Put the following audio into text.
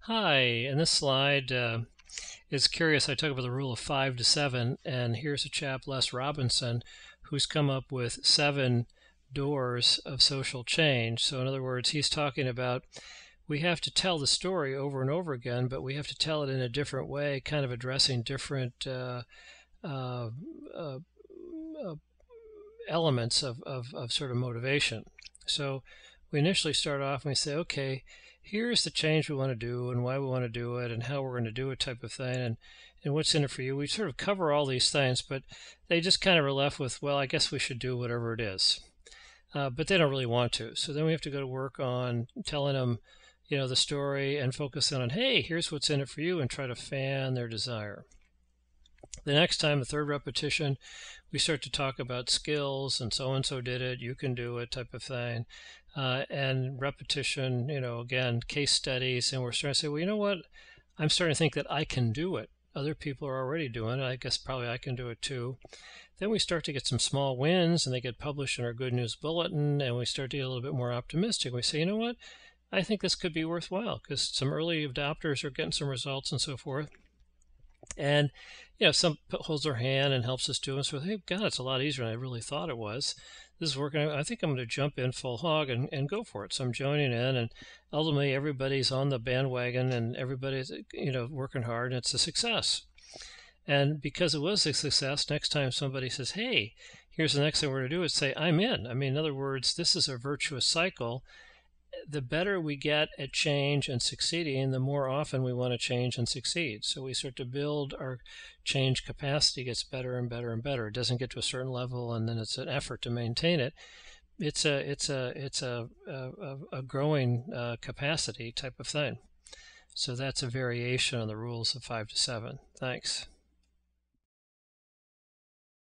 Hi, in this slide is curious. I talk about the rule of 5 to 7, and here's a chap, Les Robinson, who's come up with 7 doors of social change. So, in other words, he's talking about we have to tell the story over and over again, but we have to tell it in a different way, kind of addressing different uh, uh, uh, elements of sort of motivation. So we initially start off and we say, okay, here's the change we want to do and why we want to do it and how we're going to do it type of thing and what's in it for you. We sort of cover all these things, but they just kind of are left with, well, I guess we should do whatever it is. But they don't really want to. So then we have to go to work on telling them, the story and focus on, hey, here's what's in it for you and try to fan their desire. The next time, the third repetition, we start to talk about skills and so did it, you can do it type of thing. And repetition, again, case studies. And we're starting to say, well, you know what? I'm starting to think that I can do it. Other people are already doing it. I guess probably I can do it too. Then we start to get some small wins and they get published in our Good News Bulletin. And we start to get a little bit more optimistic. We say, you know what? I think this could be worthwhile because some early adopters are getting some results and so forth. And some holds their hand and helps us do it. So, hey, God, it's a lot easier than I really thought it was. This is working. I think I'm going to jump in full hog and go for it. So I'm joining in, and ultimately everybody's on the bandwagon and everybody's working hard, and it's a success. And because it was a success, next time somebody says, hey, here's the next thing we're going to do, is say, I'm in. I mean, in other words, this is a virtuous cycle. The better we get at change and succeeding, the more often we want to change and succeed. So we start to build our change capacity, gets better and better and better. It doesn't get to a certain level, and then it's an effort to maintain it. It's a growing capacity type of thing. So that's a variation on the rules of 5 to 7. Thanks.